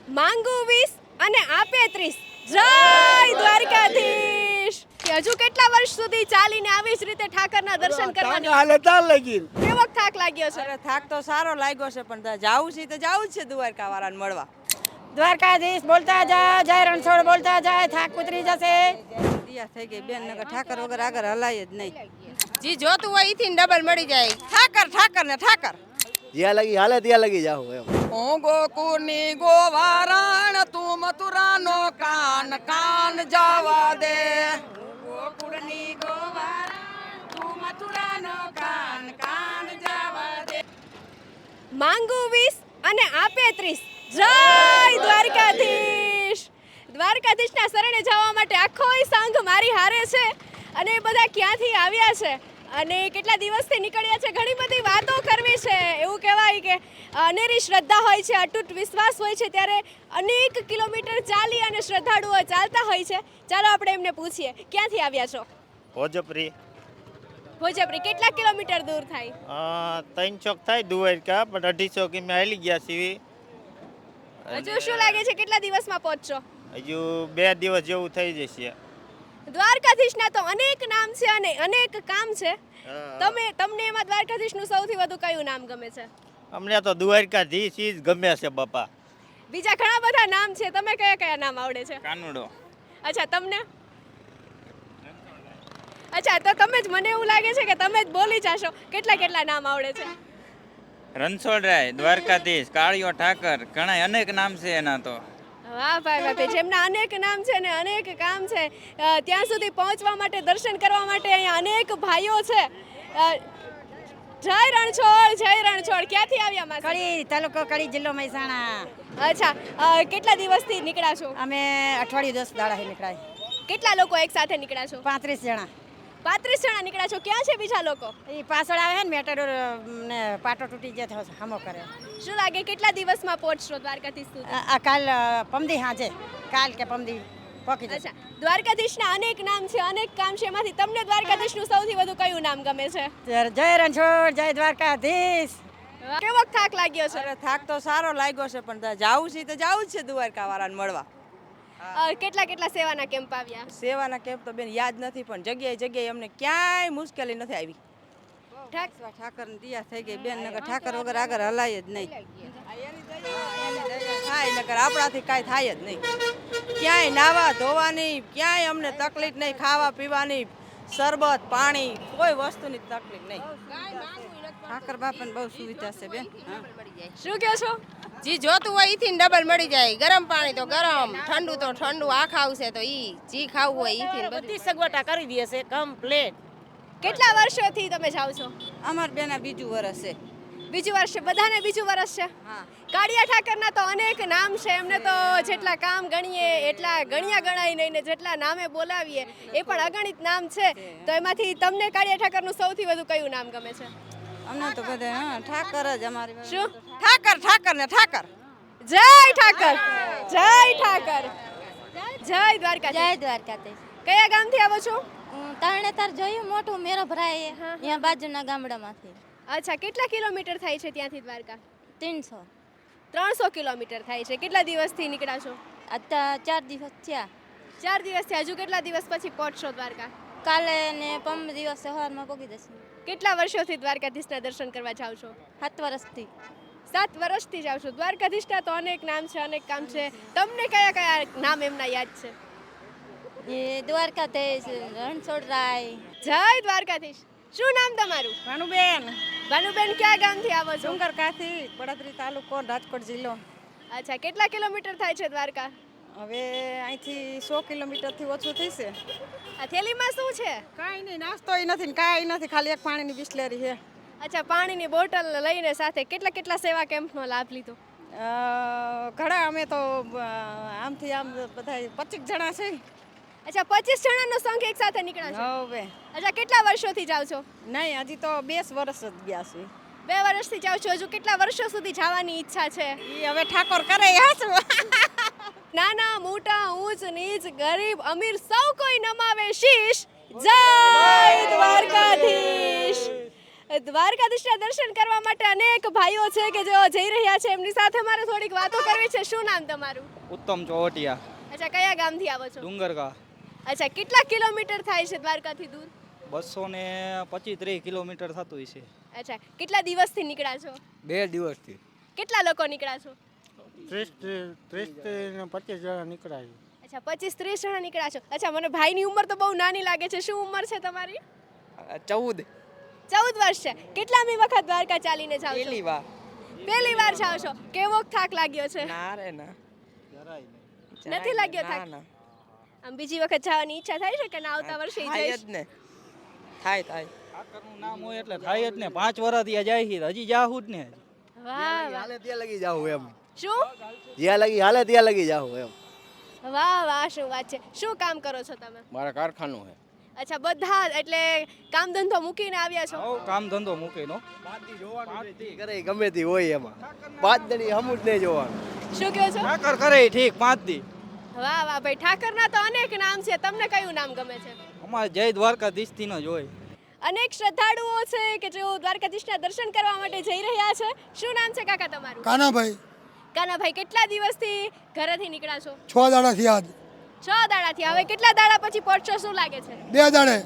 માંગુ 20 અને આપે 30. જય દ્વારકાધીશ. હજુ કેટલા વર્ષ સુધી ચાલીને આવી જ રીતે ઠાકરના દર્શન કરવાની? હાલે તાર લાગી. કેવો થાક લાગ્યો છે? અરે થાક તો સારો લાગ્યો છે પણ જાવું છે તો જાવું જ છે દ્વારકા વાળાને મળવા. દ્વારકાધીશ બોલતા જા, જય રણછોડ બોલતા જાય, થાક ઉતરી જશે. દિયા થઈ ગઈ બેન, નગર ઠાકર વગર આગળ હલાય જ નહીં. જી જોતું હોય ઈથી ડબલ મળી જાય. ઠાકર ઠાકર ને ઠાકર. જ્યાં લાગી હાલે ત્યાં લાગી જાવ એમ. હું ગોકુળની ગોવારણ, તું મથુરાનો કાન કાન જવા દે. ગોકુળની ગોવારણ, તું મથુરાનો કાન કાન જવા દે. માંગુ 20 અને આપે 30. જય દ્વારકાધીશ. દ્વારકાધીશના શરણે જવા માટે આખો સંઘ મારી હારે છે અને એ બધા ક્યાંથી આવ્યા છે અને કેટલા દિવસથી નીકળ્યા છે. ઘણી બધી વાતો કરવી છે. એવું કહેવાય કે અનેરી શ્રદ્ધા હોય છે, અતૂટ વિશ્વાસ હોય છે, ત્યારે અનેક કિલોમીટર ચાલી અને શ્રદ્ધાળુઓ ચાલતા હોય છે. ચાલો આપણે એમને પૂછીએ, ક્યાંથી આવ્યા છો? ભોજપરી ભોજપરી. કેટલા કિલોમીટર દૂર થાય? 3 ચોક થાય દ્વારકા, પણ 250 કિમી હાલી ગયા છીએ. હજુ શું લાગે છે કેટલા દિવસમાં પહોંચશો? હજુ 2 દિવસ જેવું થઈ જશે. દ્વારકાધીશના તો અનેક નામ છે અને અનેક કામ છે. તમને એમાં દ્વારકાધીશનું સૌથી વધુ કયું નામ ગમે છે? અમને તો દ્વારકાધીશ જ ગમે છે બાપા. બીજા ઘણા બધા નામ છે, તમે કયા કયા નામ આવડે છે? કાનુડો. અચ્છા, તમને? અચ્છા, તો તમે જ, મને એવું લાગે છે કે તમે જ બોલી જાશો. કેટલા નામ આવડે છે? રણછોડરાય, દ્વારકાધીશ, કાળિયો ઠાકર, ઘણા અનેક નામ છે એના તો. વાહ ભાઈ વાહ. જેમના અનેક નામ છે ને અનેક કામ છે, ત્યાં સુધી પહોંચવા માટે, દર્શન કરવા માટે અહીંયા અનેક ભાઈઓ છે. જય રણછોડ, જય રણછોડ. ક્યાંથી આવ્યા માં? કડી તાલુકો, કડી જિલ્લો મહેસાણા. અચ્છા, કેટલા દિવસથી નીકળ્યા છો? અમે અઠવાડિયું 10 દાડા નીકળાય. કેટલા લોકો એક સાથે નીકળ્યા છો? 35 જણા. 35 જણા નીકળ્યા છો. ક્યાં છે બીજા લોકો? એ પાછળ આવે ને મેટાડોર ને પાટો તૂટી જાય તો હમો કરે. શું લાગે કેટલા દિવસમાં પહોંચશો દ્વારકાધીશ સુધી? આ કાલ પમદી હાજે, કાલ કે પમદી પહોંચી જશે. અચ્છા, દ્વારકાધીશના અનેક નામ છે, અનેક કામ છે, એમાંથી તમને દ્વારકાધીશનું સૌથી વધુ કયું નામ ગમે છે? જય રણછોડ, જય દ્વારકાધીશ. કેવો થાક લાગ્યો છે? અરે થાક તો સારો લાગ્યો છે પણ જાવું છે તો જાવું જ છે દ્વારકા વાળાને મળવા. કેટલા સેવાના કેમ્પ આવ્યા? સેવાના કેમ્પ તો બેન યાદ નથી પણ જગ્યાએ અમને ક્યાંય મુશ્કેલી નથી આવી. ઠાકર ને દિયા થઈ ગઈ બેન, નગર ઠાકર વગર આગળ હલાય જ નહીં. થાય નગર આપણાથી કાંઈ થાય જ નહીં. ક્યાંય નાવા ધોવાની, ક્યાંય અમને તકલીફ નહીં, ખાવા પીવાની, શરબત પાણી કોઈ વસ્તુની તકલીફ નહીં. ઠાકર બાપાને બહુ સુવિધા છે બેન. શું કહો છો? જી જોતું હોય ઈથી ડબલ મળી જાય. ગરમ પાણી તો ગરમ, ઠંડુ તો ઠંડુ, આ ખાવું છે તો ઈ, જી ખાવું હોય ઈથી બધી સગવડતા કરી દે છે કમ્પ્લીટ. કેટલા વર્ષોથી તમે જાઓ છો? અમાર બેન આ બીજું વર્ષ છે. બીજું વર્ષ છે? બધાને બીજું વર્ષ છે? હા. કાળિયા ઠાકરના તો અનેક નામ છે. એમને તો જેટલા કામ ગણીએ એટલા ગણ્યા ગણાય નહીં ને જેટલા નામે બોલાવીએ એ પણ અગણિત નામ છે. તો એમાંથી તમને કાળિયા ઠાકરનું સૌથી વધુ કયું નામ ગમે છે? અમને તો બધા ઠાકર જ અમારી. શું? ઠાકર ઠાકર ને ઠાકર. જય ઠાકર, જય ઠાકર, જય દ્વારકાધીશ. જય દ્વારકાધીશ. કયા ગામથી આવો છો? તરણેતર જોયું મોટું મેરો ભરાય અહીંયા બાજુના ગામડામાંથી. અચ્છા, કેટલા કિલોમીટર થાય છે ત્યાંથી દ્વારકા? 300. 300 કિલોમીટર થાય છે. કેટલા દિવસથી નીકળ્યા છો? અત્યારે 4 દિવસ થયા. 4 દિવસથી. હજુ કેટલા દિવસ પછી પહોંચશો દ્વારકા? કાલે ને પમ દિવસે સવારમાં પહોંચી જશે. કેટલા વર્ષોથી દ્વારકાધીશના દર્શન કરવા જાવ છો? 7 વર્ષથી. 7 વર્ષથી જાવ છો. દ્વારકાધીશના તો અનેક નામ છે, અનેક કામ છે. તમને કયા નામ એમના યાદ છે? એ દ્વારકાધીશ, રણછોડરાય. જય દ્વારકાધીશ. શું નામ તમારું? ભાનુબેન. ભાનુબેન, કયા ગામથી આવો છો? ડુંગરકાથી, પડતરી તાલુકો, રાજકોટ જિલ્લો. અચ્છા, કેટલા કિલોમીટર થાય છે દ્વારકા? હવે અહીંથી 100 કિલોમીટરથી ઓછું થશે. આ થેલીમાં શું છે? કાંઈ નહીં, નાસ્તો નથી ને કાંઈ નથી, ખાલી એક પાણીની બિસ્લેરી છે. અચ્છા, પાણીની બોટલ લઈને સાથે. કેટલા સેવા કેમ્પનો લાભ લીધો? ઘણા અમે તો આમથી આમ બધા 25 જણા છે. અચ્છા, 25 જણાનો સંઘ એક સાથે નીકળ્યા છે? હવે અચ્છા, કેટલા વર્ષોથી જાવ છો? નહીં, હજી તો 2 વર્ષ જ ગયા છે. 2 વર્ષથી જાવ છો. હજુ કેટલા વર્ષો સુધી જવાની ઈચ્છા છે? એ હવે ઠાકોર કરે હાચું. નાના મોટા, ઊંચ નીચ, ગરીબ અમીર સૌ કોઈ નમાવે શીશ. જય દ્વારકાધીશ. દ્વારકાધીશના દર્શન કરવા માટે અનેક ભાઈઓ છે કે જેઓ જઈ રહ્યા છે. એમની સાથે મારે થોડીક વાતો કરવી છે. શું નામ તમારું? ઉત્તમ ચોવટિયા, અચ્છા, કયા ગામથી આવો છો? ડુંગરગા. અચ્છા, કેટલા કિલોમીટર થાય છે દ્વારકાથી દૂર? 225-30 કિલોમીટર થતું છે. અચ્છા, કેટલા દિવસથી નીકળ્યા છો? 2 દિવસથી. કેટલા લોકો નીકળ્યા છો? 30 ને 25 જણા નીકળાય. અચ્છા, 25-30 જણા નીકળ્યા છો. અચ્છા, મને ભાઈની ઉંમર તો બહુ નાની લાગે છે. શું ઉંમર છે તમારી? 14. 14 વર્ષ છે. કેટલામી વખત દ્વારકા ચાલીને જાવ છો? વાર. પહેલી વાર જાવ છો. કેવો થાક લાગ્યો છે? ના રે ના. નથી લાગ્યો થાક? આમ બીજી વખત જવાની ઈચ્છા થાય છે કે ના આવતા વર્ષે જઈશ? ને થાય ઠાકરનું નામ હોય એટલે થાય જ ને. 5 વર્ષ ત્યાં જાય છે હજી જાહું જ ને. વાહ વાહ. હાલે ત્યાં લગી જાઉં એમ. શું? જ્યાં લગી હાલે ત્યાં લગી જાઉં એમ. વાહ વાહ, શું વાત છે. શું કામ કરો છો તમે? મારા કારખાનું છે. અચ્છા, બધા એટલે કામ ધંધો મૂકીને આવ્યા છો? હવ કામ ધંધો મૂકીનો. કરે ગમે તે હોય એમાં 5 દડી હમું જ નહીં જોવાનું. શું કહો છો? ઠાકર કરે ઠીક 5 દી. વાહ વાહ ભાઈ, ઠાકરના તો અનેક નામ છે. તમને કયું નામ ગમે છે? અમારે જય દ્વારકાધીશથી નો જ હોય. અનેક શ્રદ્ધાળુઓ છે કે જેઓ દ્વારકાધીશના દર્શન કરવા માટે જઈ રહ્યા છે. શું નામ છે કાકા તમારું? કાનાભાઈ, કાનાભાઈ, કેટલા દિવસથી ઘરેથી નીકળ્યા છો? 6 દાડાથી આજ 6 દાડાથી. હવે કેટલા દાડા પછી પહોંચશો? શું લાગે છે? 2 દાડે.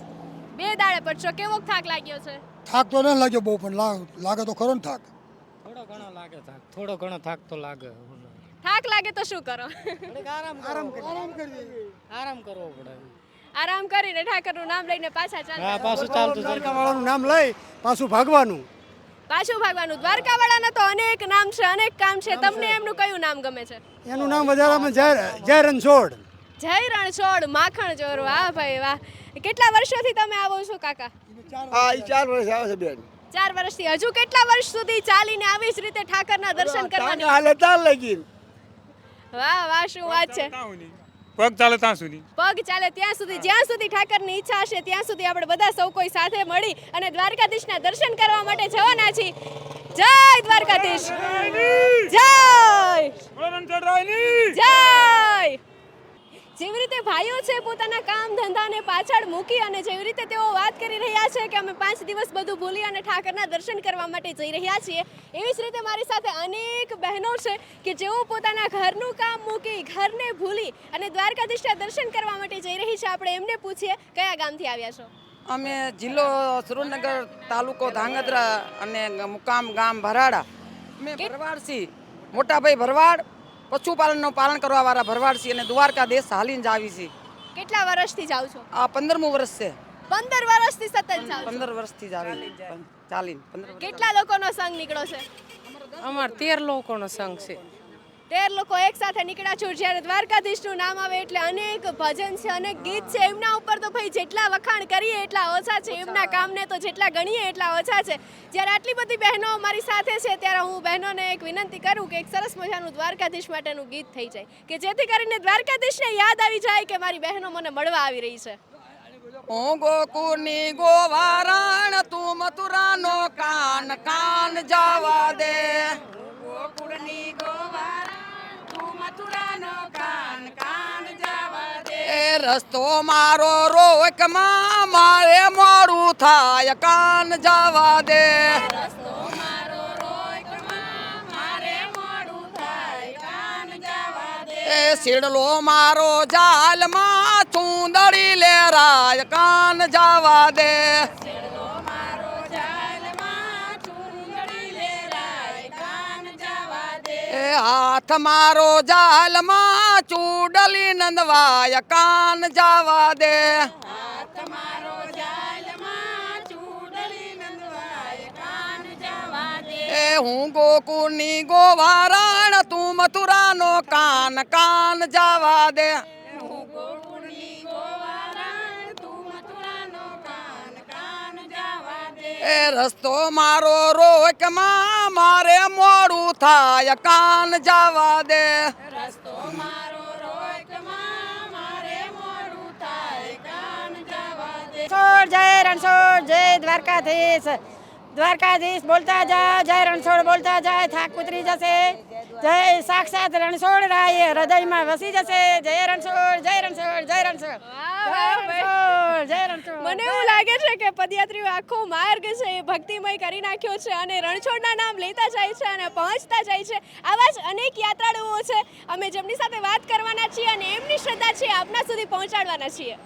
2 દાડે પહોંચશો. કેવો થાક લાગ્યો છે? થાક તો ન લાગ્યો બહુ, પણ લાગે તો ખરો ને થાક. થોડો ઘણો લાગે થાક. થોડો ઘણો થાક તો લાગે. થાક લાગે તો શું કરો? આરામ કરવી. આરામ કરવો પડે. આરામ કરીને ઠાકરનું નામ લઈને પાછા ચાલતા. પાછું ચાલતું દ્વારકાવાળાનું નામ લઈ પાછું ભાગવાનું. પાછું ભાગવાનું. દ્વારકાવાળાના તો અનેક નામ છે, અનેક કામ છે. તમને એમનું કયું નામ ગમે છે? એનું નામ વધારામાં જય રણછોડ. જય રણછોડ, માખણ ચોર. વાહ ભાઈ વાહ. કેટલા વર્ષોથી તમે આવો છો કાકા? હા, એ 4 વર્ષ આવે છે બેન. 4 વર્ષથી. હજુ કેટલા વર્ષ સુધી ચાલીને આવી જ રીતે ઠાકરના દર્શન કરવાની? હાલે ત્યાં લગી. વાહ વાહ, શું વાત છે. પગ ચાલે ત્યાં સુધી. પગ ચાલે ત્યાં સુધી, જ્યાં સુધી ઠાકરની ઈચ્છા હશે ત્યાં સુધી આપણે બધા સૌ કોઈ સાથે મળી અને દ્વારકાધીશના દર્શન કરવા માટે જવાના છીએ. જય દ્વારકાધીશ, જય જય. જેવી રીતે ભાઈઓ છે પોતાના કામ ધંધાને પાછળ મૂકી અને જેવી રીતે તેઓ વાત કરી રહ્યા છે કે અમે 5 દિવસ બધું ભૂલી અને ઠાકરના દર્શન કરવા માટે જઈ રહ્યા છીએ, એવી જ રીતે મારી સાથે અનેક બહેનો છે કે જેઓ પોતાના ઘરનું કામ મૂકી, ઘરને ભૂલી અને દ્વારકાધીશના દર્શન કરવા માટે જઈ રહી છે. આપણે એમને પૂછીએ કયા ગામથી આવ્યા છો? અમે જિલ્લો સુરેન્દ્રનગર, તાલુકો ધાંગધ્રા અને મુકામ ગામ ભરાડા. અમે ભરવાડ છીએ. મોટાભાઈ ભરવાડ, પશુપાલનનું પાલન કરવા વાળા ભરવાડ છીએ અને દ્વારકાધીશ હાલીને જ આવી છીએ. કેટલા વર્ષથી જાવ છો? આ 15મું વર્ષ છે. 15 વર્ષથી સતત જાવ છો? 15 વર્ષથી જ આવી ચાલીને 15 કેટલા લોકોનો સંગ નીકળ્યો છે? અમાર 13 લોકોનો સંઘ છે. 13 લોકો એક સાથે નીકળ્યા છો. જ્યારે દ્વારકાધીશનું નામ આવે એટલે અનેક ભજન છે, અનેક ગીત છે. એમના ઉપર તો ભાઈ જેટલા વખાણ કરીએ એટલા ઓછા છે. એમના કામને તો જેટલા ગણીએ એટલા ઓછા છે. જ્યારે આટલી બધી બહેનો મારી સાથે છે ત્યારે હું બહેનોને એક વિનંતી કરું કે એક સરસ મજાનું દ્વારકાધીશ માટેનું ગીત થઈ જાય કે જેથી કરીને દ્વારકાધીશને યાદ આવી જાય કે મારી બહેનો મને મળવા આવી રહી છે. હું ગોકુળની ગોવારણ, તું મથુરાનો કાન કાન જવા દે. ગોકુળની ગોવારણ, તું મથુરાનો કાન કાન જવા દે. એ રસ્તો મારો રોકમાં મારે મોડું થાય, કાન જવા દે. રસ્તો મારો રોકમાં મારે મોડું થાય, કાન જવા દે. એ શીડલો મારો જાલમાં ચૂંદડી લેરાય, કાન જવા દે. શીડલો મારો જાલમાં ચૂંદડી લેરાય, કાન જવા દે. એ હાથ મારો જાલમાં ચૂડલી નંદવાય, કાન જવા દે. હાથ મારો જાલમાં ચૂડલી નંદવાય, કાન જવા દે. એ હું ગોકુળની ગોવારણ, તું મથુરાનો કાન કાન જવા દે. હું ગોકુળની ગોવારણ, તું મથુરાનો કાન કાન જવા દે. એ રસ્તો મારો રોકમાં મારે મોડું થાય, કાન જવા દે. રસ્તો મારો રોકમાં મારે મોડું થાય, કાન જવા દે. જય રણછોડ, જય દ્વારકાધીશ. દ્વારકાધીશ બોલતા જા, જય રણછોડ બોલતા જાય, થાક ઉતરી જશે. જય સાક્ષાત રણછોડરાય હૃદયમાં વસી જશે. જય રણછોડ, જય રણછોડ, જય રણછોડ, જય રણછોડ. મને એવું લાગે છે કે પદયાત્રીઓ આખો માર્ગ છે એ ભક્તિમય કરી નાખ્યો છે અને રણછોડના નામ લેતા જાય છે અને પહોંચતા જાય છે. આવા જ અનેક યાત્રાળુઓ છે અમે જેમની સાથે વાત કરવાના છીએ અને એમની શ્રદ્ધા છે આપના સુધી પહોંચાડવાના છીએ.